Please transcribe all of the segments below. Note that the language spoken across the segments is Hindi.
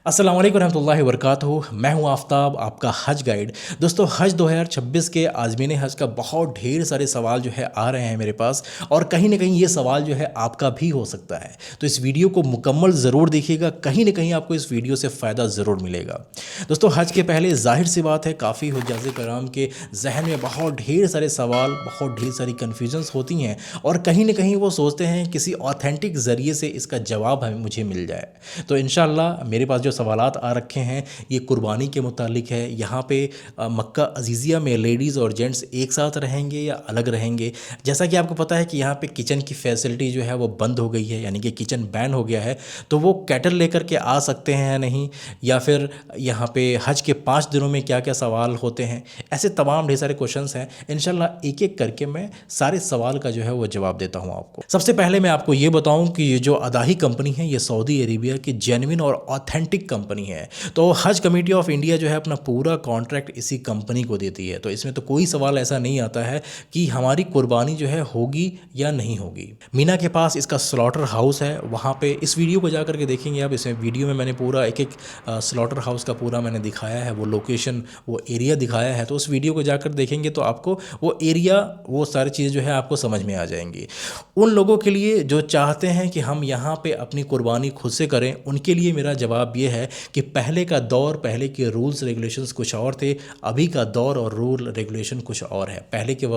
अस्सलाम वालेकुम रहमतुल्लाहि व बरकातुहू। मैं हूं आफ्ताब, आपका हज गाइड। दोस्तों, हज 2026 के आज़मीन हज का बहुत ढेर सारे सवाल जो है आ रहे हैं मेरे पास, और कहीं ना कहीं ये सवाल जो है आपका भी हो सकता है। तो इस वीडियो को मुकम्मल ज़रूर देखिएगा, कहीं ना कहीं आपको इस वीडियो से फ़ायदा ज़रूर मिलेगा। दोस्तों, हज के पहले ज़ाहिर सी बात है काफ़ी हुज्जाज कराम के जहन में बहुत ढेर सारे सवाल, बहुत ढेर सारी कन्फ्यूजन्स होती हैं, और कहीं ना कहीं वो सोचते हैं किसी ऑथेंटिक ज़रिए से इसका जवाब हमें मुझे मिल जाए। तो इंशाअल्लाह मेरे पास जो सवालात आ रखे हैं ये कुर्बानी के मुतालिक है। यहाँ पे मक्का अज़ीज़िया में लेडीज़ और जेंट्स एक साथ रहेंगे या अलग रहेंगे। जैसा कि आपको पता है कि यहाँ पे किचन की फैसिलिटी जो है वो बंद हो गई है, यानी कि किचन बैन हो गया है। तो वो कैटल लेकर के आ सकते हैं या नहीं, या फिर यहाँ पे हज के 5 दिनों में क्या क्या सवाल होते हैं, ऐसे तमाम ढेर सारे क्वेश्चंस हैं। इंशाल्लाह एक एक करके मैं सारे सवाल का जो है वो जवाब देता हूँ आपको। सबसे पहले मैं आपको ये बताऊँ कि ये जो अदाही कंपनी है ये सऊदी अरेबिया की जेन्युइन और ऑथेंटिक कंपनी है। तो हज कमेटी ऑफ इंडिया जो है अपना पूरा कॉन्ट्रैक्ट इसी कंपनी को देती है। तो इसमें तो कोई सवाल ऐसा नहीं आता है कि हमारी कुर्बानी जो है होगी या नहीं होगी। मीना के पास इसका स्लॉटर हाउस है, वहाँ पे इस वीडियो को जा करके देखेंगे आप। इसमें वीडियो में मैंने पूरा एक एक स्लॉटर हाउस का पूरा मैंने दिखाया है, वो लोकेशन, वो एरिया दिखाया है। तो उस वीडियो को जाकर देखेंगे तो आपको वो एरिया, वो सारी चीज़ जो है आपको समझ में आ जाएंगी। उन लोगों के लिए जो चाहते हैं कि हम यहाँ पे अपनी कुर्बानी खुद से करें, उनके लिए मेरा जवाब ये है कि पहले का दौर, पहले के रूल्स रेगुलेशंस कुछ और थे, अभी का दौर और रूल रेगुलेशन कुछ और है। पहले के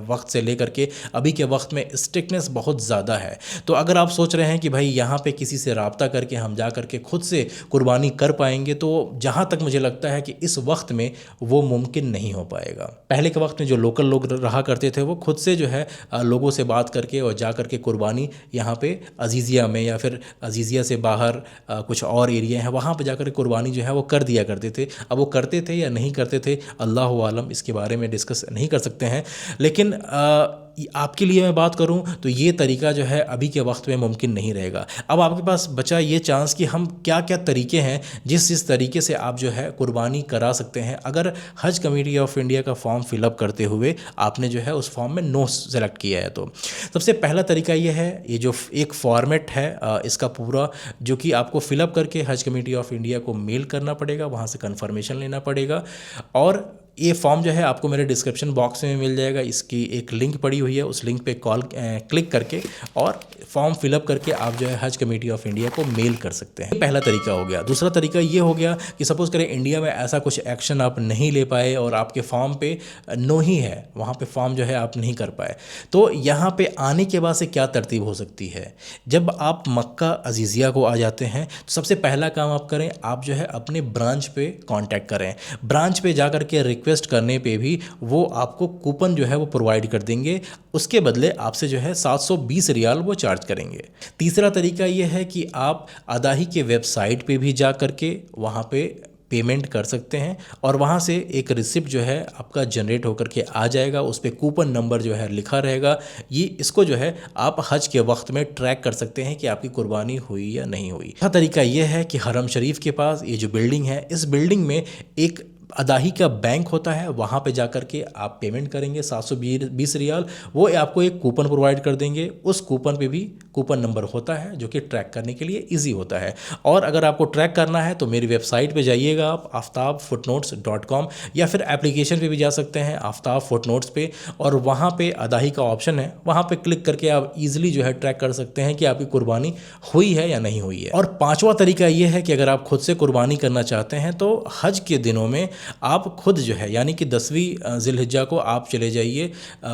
वक्त से लेकर के अभी के वक्त में स्ट्रिक्टनेस बहुत ज़्यादा है। तो अगर आप सोच रहे हैं कि भाई यहाँ पे किसी से रब्ता करके हम जा करके खुद से कुर्बानी कर पाएंगे, तो जहाँ तक मुझे लगता है कि इस वक्त में वो मुमकिन नहीं हो पाएगा। पहले के वक्त में जो लोकल लोग रहा करते थे वो खुद से जो है लोगों से बात करके और जा करके कुर्बानी यहाँ पे अज़ीज़िया में या फिर अज़ीज़िया से बाहर कुछ और एरिया है, वहाँ पे जाकर कुर्बानी जो है वो कर दिया करते थे। अब वो करते थे या नहीं करते थे, अल्लाह आलम, इसके बारे में डिस्कस नहीं कर सकते हैं। लेकिन आपके लिए मैं बात करूं तो ये तरीका जो है अभी के वक्त में मुमकिन नहीं रहेगा। अब आपके पास बचा ये चांस कि हम क्या क्या तरीके हैं जिस तरीके से आप जो है कुर्बानी करा सकते हैं। अगर हज कमेटी ऑफ इंडिया का फॉर्म फिलअप करते हुए आपने जो है उस फॉर्म में नो सेलेक्ट किया है, तो सबसे पहला तरीका ये है, ये जो एक फॉर्मेट है इसका पूरा, जो कि आपको फिलअप करके हज कमेटी ऑफ इंडिया को मेल करना पड़ेगा, वहाँ से कन्फर्मेशन लेना पड़ेगा। और ये फॉर्म जो है आपको मेरे डिस्क्रिप्शन बॉक्स में मिल जाएगा, इसकी एक लिंक पड़ी हुई है, उस लिंक पे क्लिक करके और फॉर्म फिलअप करके आप जो है हज कमेटी ऑफ इंडिया को मेल कर सकते हैं। पहला तरीका हो गया। दूसरा तरीका ये हो गया कि सपोज़ करें इंडिया में ऐसा कुछ एक्शन आप नहीं ले पाए और आपके फॉर्म पे नो ही है, वहाँ पे फॉर्म जो है आप नहीं कर पाए, तो यहाँ पे आने के बाद से क्या तरतीब हो सकती है। जब आप मक्का अज़ीज़िया को आ जाते हैं तो सबसे पहला काम आप करें, आप जो है अपने ब्रांच पे कांटेक्ट करें। ब्रांच पे जा कर के रिक्वेस्ट करने पे भी वो आपको कूपन जो है वो प्रोवाइड कर देंगे, उसके बदले आपसे जो है 720 रियाल वो चार्ज करेंगे। तीसरा तरीका ये है कि आप अदाही के वेबसाइट पे भी जा कर के वहाँ पे पेमेंट कर सकते हैं, और वहाँ से एक रिसिप्ट जो है आपका जनरेट होकर के आ जाएगा, उस पर कूपन नंबर जो है लिखा रहेगा। ये इसको जो है आप हज के वक्त में ट्रैक कर सकते हैं कि आपकी कुर्बानी हुई या नहीं हुई। दूसरा तरीका ये है कि हरम शरीफ के पास ये जो बिल्डिंग है, इस बिल्डिंग में एक अदाही का बैंक होता है, वहाँ पे जाकर के आप पेमेंट करेंगे 720 रियाल, वो आपको एक कूपन प्रोवाइड कर देंगे। उस कूपन पे भी कूपन नंबर होता है जो कि ट्रैक करने के लिए इजी होता है। और अगर आपको ट्रैक करना है तो मेरी वेबसाइट पे जाइएगा आप, आफ्ताबफुटनोट्स.com, या फिर एप्लीकेशन पे भी जा सकते हैं आफ्ताब फुटनोट्स पे, और वहाँ पे अदाही का ऑप्शन है, वहाँ पे क्लिक करके आप ईजिली जो है ट्रैक कर सकते हैं कि आपकी कुर्बानी हुई है या नहीं हुई है। और पाँचवा तरीका ये है कि अगर आप खुद से कुर्बानी करना चाहते हैं तो हज के दिनों में आप खुद जो है, यानी कि 10वीं ज़िलहिज्जा को आप चले जाइए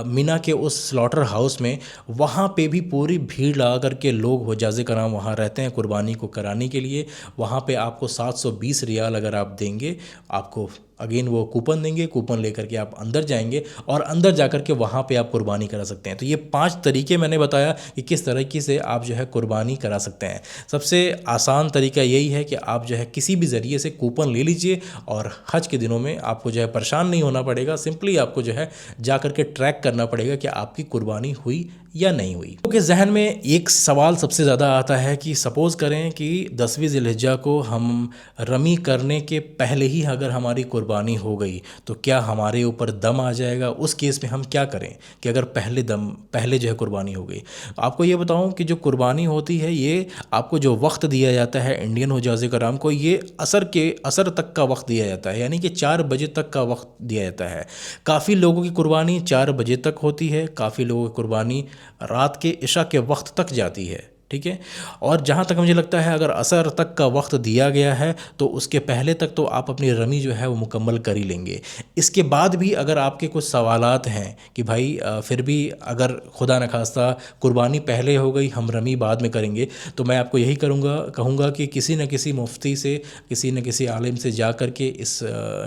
मीना के उस स्लॉटर हाउस में, वहाँ पे भी पूरी भीड़ लगा करके लोग हुज्जाज कराम वहाँ रहते हैं कुर्बानी को कराने के लिए। वहाँ पे आपको 720 रियाल अगर आप देंगे, आपको अगेन वो कूपन देंगे, कूपन लेकर के आप अंदर जाएंगे और अंदर जाकर के वहाँ पे आप कुर्बानी करा सकते हैं। तो ये 5 तरीके मैंने बताया कि किस तरीके से आप जो है कुर्बानी करा सकते हैं। सबसे आसान तरीका यही है कि आप जो है किसी भी ज़रिए से कूपन ले लीजिए, और हज के दिनों में आपको जो है परेशान नहीं होना पड़ेगा। सिंपली आपको जो है जा कर के ट्रैक करना पड़ेगा कि आपकी कुर्बानी हुई या नहीं हुई। क्योंकि जहन में एक सवाल सबसे ज़्यादा आता है कि सपोज़ करें कि 10वीं ज़िलहिज्जा को हम रमी करने के पहले ही अगर हमारी कुर्बानी हो गई तो क्या हमारे ऊपर दम आ जाएगा? उस केस में हम क्या करें कि अगर पहले जो है कुर्बानी हो गई। आपको ये बताऊं कि जो कुर्बानी होती है ये आपको जो वक्त दिया जाता है इंडियन हुज्जाज कराम को, ये असर तक का वक्त दिया जाता है, यानी कि 4 बजे तक का वक्त दिया जाता है। काफ़ी लोगों की कुर्बानी 4 बजे तक होती है, काफ़ी लोगों की कुर्बानी रात के इशा के वक्त तक जाती है, ठीक है। और जहाँ तक मुझे लगता है अगर असर तक का वक्त दिया गया है तो उसके पहले तक तो आप अपनी रमी जो है वो मुकम्मल कर ही लेंगे। इसके बाद भी अगर आपके कुछ सवालात हैं कि भाई फिर भी अगर खुदा न खास्ता कुर्बानी पहले हो गई हम रमी बाद में करेंगे, तो मैं आपको यही कहूँगा कि किसी न किसी मुफ्ती से, किसी न किसी आलिम से जा कर के इस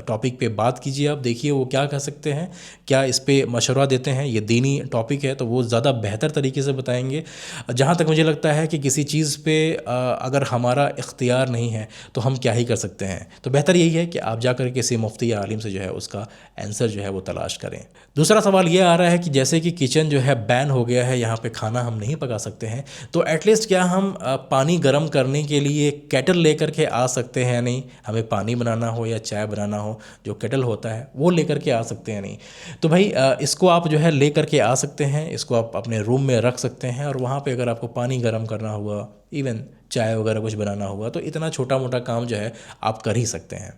टॉपिक पे बात कीजिए। आप देखिए वो क्या कह सकते हैं, क्या इस पे मशवरा देते हैं। ये दीनी टॉपिक है तो वो ज़्यादा बेहतर तरीके से बताएंगे। जहाँ तक मुझे लगता है कि किसी चीज़ पे अगर हमारा इख्तियार नहीं है तो हम क्या ही कर सकते हैं, तो बेहतर यही है कि आप जाकर किसी मुफ्ती या आलिम से जो है उसका आंसर जो है वो तलाश करें। दूसरा सवाल ये आ रहा है कि जैसे कि किचन जो है बैन हो गया है, यहाँ पे खाना हम नहीं पका सकते हैं, तो एटलीस्ट क्या हम पानी गर्म करने के लिए केटल लेकर के आ सकते हैं या नहीं? हमें पानी बनाना हो या चाय बनाना हो, जो केटल होता है वो लेकर के आ सकते हैं नहीं? तो भाई इसको आप जो है ले करके आ सकते हैं, इसको आप अपने रूम में रख सकते हैं और वहाँ पे अगर आपको पानी गर्म करना हुआ, इवन चाय वगैरह कुछ बनाना हुआ, तो इतना छोटा मोटा काम जो है आप कर ही सकते हैं।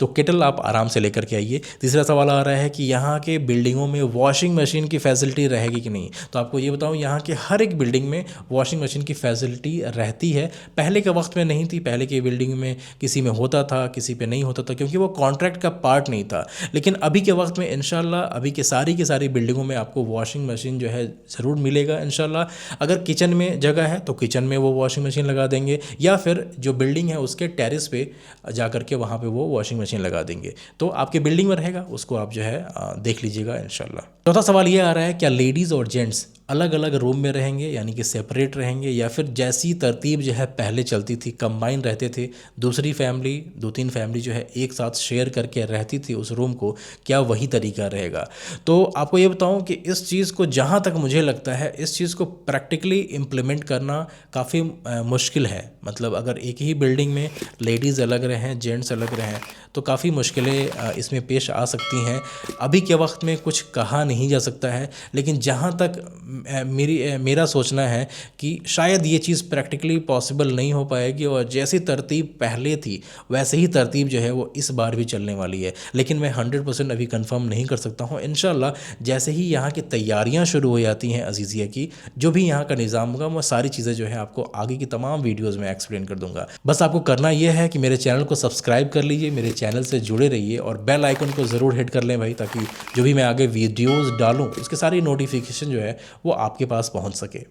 तो केटल आप आराम से लेकर के आइए। तीसरा सवाल आ रहा है कि यहाँ के बिल्डिंगों में वॉशिंग मशीन की फैसिलिटी रहेगी कि नहीं? तो आपको ये बताऊँ, यहाँ के हर एक बिल्डिंग में वॉशिंग मशीन की फैसिलिटी रहती है। पहले के वक्त में नहीं थी, पहले की बिल्डिंग में किसी में होता था, किसी पे नहीं होता था, क्योंकि वो कॉन्ट्रैक्ट का पार्ट नहीं था। लेकिन अभी के वक्त में इंशाल्लाह अभी के सारी बिल्डिंगों में आपको वॉशिंग मशीन जो है ज़रूर मिलेगा इंशाल्लाह। अगर किचन में जगह है तो किचन में वो वॉशिंग मशीन लगा देंगे, या फिर जो बिल्डिंग है उसके टेरेस पे जा कर के वहाँ पे वो वॉशिंग मशीन लगा देंगे। तो आपके बिल्डिंग में रहेगा, उसको आप जो है देख लीजिएगा इंशाल्लाह। चौथा सवाल ये आ रहा है, क्या लेडीज़ और जेंट्स अलग अलग रूम में रहेंगे, यानी कि सेपरेट रहेंगे, या फिर जैसी तरतीब जो है पहले चलती थी, कंबाइन रहते थे, दूसरी फैमिली 2-3 फैमिली जो है एक साथ शेयर करके रहती थी उस रूम को, क्या वही तरीका रहेगा? तो आपको ये बताऊं कि इस चीज़ को, जहां तक मुझे लगता है, इस चीज़ को प्रैक्टिकली इम्प्लीमेंट करना काफ़ी मुश्किल है। मतलब अगर एक ही बिल्डिंग में लेडीज़ अलग रहें, जेंट्स अलग रहें, तो काफ़ी मुश्किलें इसमें पेश आ सकती हैं। अभी के वक्त में कुछ कहा नहीं जा सकता है, लेकिन जहाँ तक मेरा सोचना है कि शायद ये चीज़ प्रैक्टिकली पॉसिबल नहीं हो पाएगी, और जैसी तरतीब पहले थी वैसे ही तरतीब जो है वो इस बार भी चलने वाली है। लेकिन मैं 100% अभी कंफर्म नहीं कर सकता हूँ। इंशाल्लाह जैसे ही यहाँ की तैयारियाँ शुरू हो जाती हैं अजीज़िया की, जो भी यहाँ का निज़ाम होगा, वो सारी चीज़ें जो है आपको आगे की तमाम वीडियोज़ में एक्सप्लेन कर दूँगा। बस आपको करना यह है कि मेरे चैनल को सब्सक्राइब कर लीजिए, मेरे चैनल से जुड़े रहिए और बेल आइकन को ज़रूर हिट कर लें भाई, ताकि जो भी मैं आगे वीडियोज़ डालूँ उसके सारी नोटिफिकेशन जो है वो आपके पास पहुंच सके।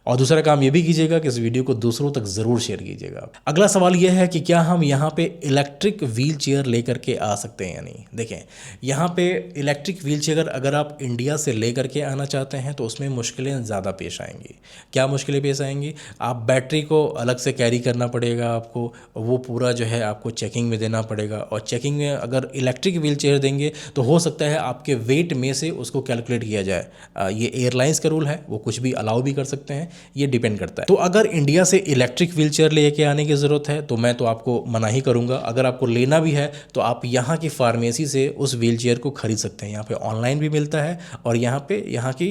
और दूसरा काम ये भी कीजिएगा कि इस वीडियो को दूसरों तक ज़रूर शेयर कीजिएगा। अगला सवाल यह है कि क्या हम यहाँ पे इलेक्ट्रिक व्हील चेयर लेकर के आ सकते हैं या नहीं। देखें, यहाँ पे इलेक्ट्रिक व्हील चेयर अगर आप इंडिया से लेकर के आना चाहते हैं तो उसमें मुश्किलें ज़्यादा पेश आएंगी। क्या मुश्किलें पेश आएंगी? आप बैटरी को अलग से कैरी करना पड़ेगा, आपको वो पूरा जो है आपको चेकिंग में देना पड़ेगा, और चेकिंग में अगर इलेक्ट्रिक व्हील चेयर देंगे तो हो सकता है आपके वेट में से उसको कैलकुलेट किया जाए। ये एयरलाइंस का रूल है, वो कुछ भी अलाउ भी कर सकते हैं, ये डिपेंड करता है। तो अगर इंडिया से इलेक्ट्रिक व्हील चेयर लेके आने की ज़रूरत है तो मैं तो आपको मना ही करूँगा। अगर आपको लेना भी है तो आप यहाँ की फार्मेसी से उस व्हील चेयर को खरीद सकते हैं। यहाँ पे ऑनलाइन भी मिलता है, और यहाँ की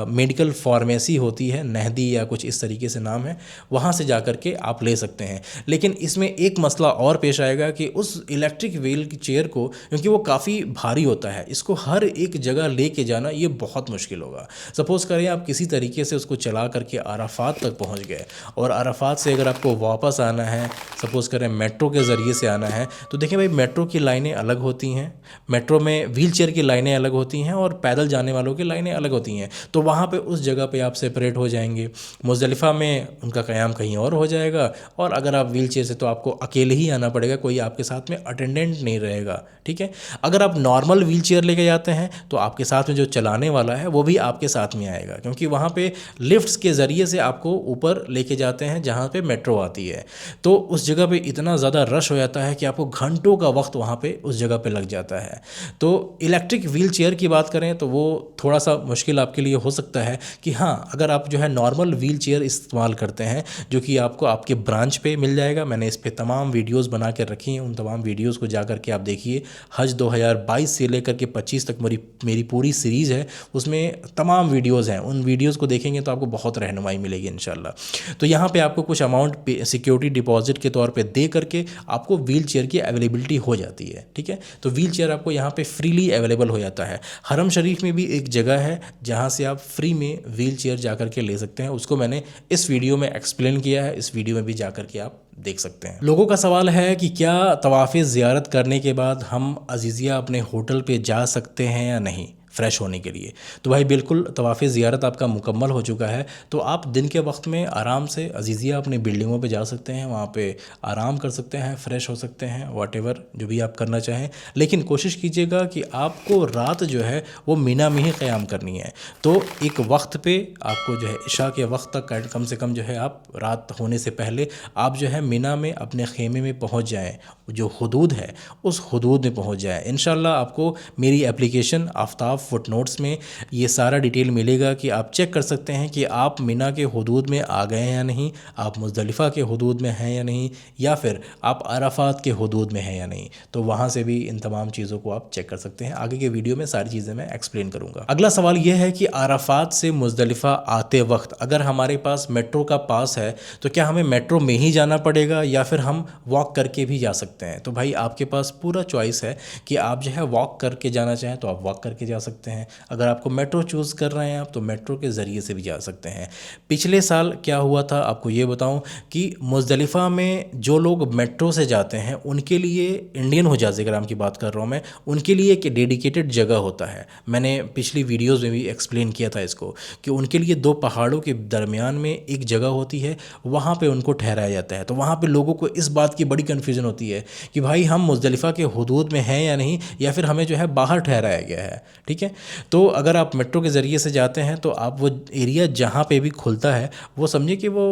मेडिकल फार्मेसी होती है, नहदी या कुछ इस तरीके से नाम है, वहाँ से जा कर के आप ले सकते हैं। लेकिन इसमें एक मसला और पेश आएगा कि उस इलेक्ट्रिक व्हील चेयर को, क्योंकि वो काफ़ी भारी होता है, इसको हर एक जगह लेके जाना ये बहुत मुश्किल होगा। सपोज़ करें आप किसी तरीके से उसको चला करके अराफात तक पहुंच गए, और अराफात से अगर आपको वापस आना है, सपोज़ करें मेट्रो के ज़रिए से आना है, तो देखिए भाई मेट्रो की लाइनें अलग होती हैं, मेट्रो में व्हील चेयर की लाइनें अलग होती हैं और पैदल जाने वालों की लाइनें अलग होती हैं। तो वहाँ पे उस जगह पे आप सेपरेट हो जाएंगे। मुज़दलिफ़ा में उनका क़याम कहीं और हो जाएगा, और अगर आप व्हील चेयर से तो आपको अकेले ही आना पड़ेगा, कोई आपके साथ में अटेंडेंट नहीं रहेगा, ठीक है। अगर आप नॉर्मल व्हील चेयर लेके जाते हैं तो आपके साथ में जो चलाने वाला है वो भी आपके साथ में आएगा, क्योंकि वहाँ पे लिफ्ट्स के ज़रिए से आपको ऊपर लेके जाते हैं जहाँ पे मेट्रो आती है। तो उस जगह पे इतना ज़्यादा रश हो जाता है कि आपको घंटों का वक्त वहाँ पे उस जगह पे लग जाता है। तो इलेक्ट्रिक व्हील चेयर की बात करें तो वो थोड़ा सा मुश्किल आपके लिए हो सकता है कि हाँ, अगर आप जो है नॉर्मल व्हील चेयर इस्तेमाल करते हैं जो कि आपको आपके ब्रांच पे मिल जाएगा। मैंने इस पे तमाम वीडियोस बना के रखी हैं, उन तमाम वीडियोस को जा कर के आप देखिए। हज 2022 से लेकर के 25 तक मेरी पूरी सीरीज़ है, उसमें तमाम वीडियोस हैं। उन वीडियोस को देखेंगे तो आपको बहुत रहनुमाई मिलेगी इंशाल्लाह। तो यहाँ पे आपको कुछ अमाउंट सिक्योरिटी डिपॉजिट के तौर पे दे करके आपको व्हील चेयर की अवेलेबिलिटी हो जाती है। ठीक है, तो व्हील चेयर आपको यहाँ पे फ्रीली अवेलेबल हो जाता है। हरम शरीफ में भी एक जगह है जहाँ से आप फ्री में व्हील चेयर जा कर के ले सकते हैं, उसको मैंने इस वीडियो में एक्सप्लेन किया है, इस वीडियो में भी जा कर के आप देख सकते हैं। लोगों का सवाल है कि क्या तवाफ़े ज़ियारत करने के बाद हम अज़ीज़िया अपने होटल पे जा सकते हैं या नहीं फ़्रेश होने के लिए। तो भाई बिल्कुल, तवाफ़े ज़ियारत आपका मुकम्मल हो चुका है, तो आप दिन के वक्त में आराम से अज़ीज़िया अपनी बिल्डिंगों पे जा सकते हैं, वहाँ पे आराम कर सकते हैं, फ़्रेश हो सकते हैं, व्हाटएवर जो भी आप करना चाहें। लेकिन कोशिश कीजिएगा कि आपको रात जो है वो मीना में ही क़याम करनी है। तो एक वक्त पे आपको जो है इशा के वक्त तक कम से कम जो है आप रात होने से पहले आप जो है मीना में अपने ख़ेमे में पहुँच जाएँ, जो हुदूद है उस हुदूद में पहुँच जाएँ। इंशाल्लाह आपको मेरी एप्लीकेशन आफ्ताब फुटनोट्स में ये सारा डिटेल मिलेगा कि आप चेक कर सकते हैं कि आप मिना के हुदूद में आ गए हैं या नहीं, आप मुज़दलिफ़ा के हुदूद में हैं या नहीं, या फिर आप अराफात के हुदूद में हैं या नहीं। तो वहाँ से भी इन तमाम चीज़ों को आप चेक कर सकते हैं। आगे के वीडियो में सारी चीज़ें मैं एक्सप्लेन करूँगा। अगला सवाल ये है कि अराफात से मुज़दलिफ़ा आते वक्त अगर हमारे पास मेट्रो का पास है तो क्या हमें मेट्रो में ही जाना पड़ेगा या फिर हम वॉक करके भी जा सकते हैं। तो भाई आपके पास पूरा चॉइस है कि आप जो है वॉक करके जाना चाहें तो आप वॉक करके जा सकते हैं। अगर आपको मेट्रो चूज़ कर रहे हैं आप तो मेट्रो के ज़रिए से भी जा सकते हैं। पिछले साल क्या हुआ था आपको ये बताऊं कि मुज़दलिफ़ा में जो लोग मेट्रो से जाते हैं उनके लिए, इंडियन हुज्जाज इकराम की बात कर रहा हूँ मैं, उनके लिए एक डेडिकेटेड जगह होता है। मैंने पिछली वीडियोज़ में भी एक्सप्लेन किया था इसको कि उनके लिए दो पहाड़ों के दरमियान में एक जगह होती है, वहाँ पर उनको ठहराया जाता है। तो वहाँ पर लोगों को इस बात की बड़ी कन्फ्यूज़न होती है कि भाई हम मुज़दलिफ़ा के हुदूद में हैं या नहीं, या फिर हमें जो है बाहर ठहराया गया है। ठीक है, तो अगर आप मेट्रो के ज़रिए से जाते हैं तो आप वो एरिया जहाँ पे भी खुलता है वो समझिए कि वो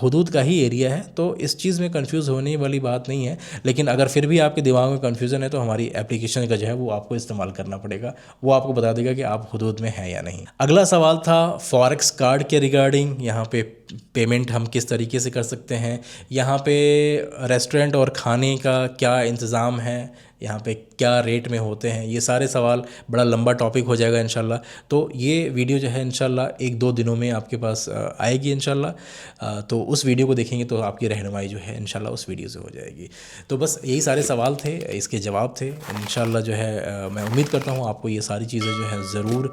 हुदूद का ही एरिया है। तो इस चीज़ में कंफ्यूज होने वाली बात नहीं है। लेकिन अगर फिर भी आपके दिमाग में कन्फ्यूज़न है तो हमारी एप्लीकेशन का जो है वो आपको इस्तेमाल करना पड़ेगा, वो आपको बता देगा कि आप हुदूद में हैं या नहीं। अगला सवाल था फॉरेक्स कार्ड के रिगार्डिंग, यहाँ पे पेमेंट हम किस तरीके से कर सकते हैं, यहाँ पे रेस्टोरेंट और खाने का क्या इंतज़ाम है, यहाँ पे क्या रेट में होते हैं, ये सारे सवाल, बड़ा लंबा टॉपिक हो जाएगा इंशाल्लाह। तो ये वीडियो जो है इंशाल्लाह 1-2 दिनों में आपके पास आएगी इंशाल्लाह। तो उस वीडियो को देखेंगे तो आपकी रहनुमाई जो है इंशाल्लाह उस वीडियो से हो जाएगी। तो बस यही सारे सवाल थे, इसके जवाब थे। इंशाल्लाह जो है मैं उम्मीद करता हूँ आपको ये सारी चीज़ें जो हैं ज़रूर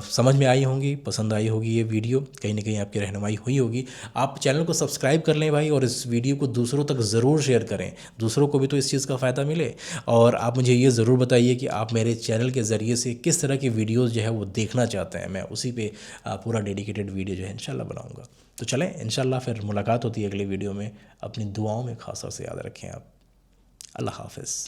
समझ में आई होंगी, पसंद आई होगी ये वीडियो, कहीं ना कहीं आपकी रहनुमाई हुई होगी। आप चैनल को सब्सक्राइब कर लें भाई, और इस वीडियो को दूसरों तक ज़रूर शेयर करें, दूसरों को भी तो इस चीज़ का फ़ायदा मिले। और आप मुझे ये ज़रूर बताइए कि आप मेरे चैनल के ज़रिए से किस तरह की वीडियोज़ जो है वो देखना चाहते हैं, मैं उसी पे पूरा डेडिकेटेड वीडियो जो है इंशाल्लाह बनाऊँगा। तो चलें, इंशाल्लाह फिर मुलाकात होती है अगले वीडियो में। अपनी दुआओं में ख़ास तौर से याद रखें आप। अल्लाह हाफ़िज़।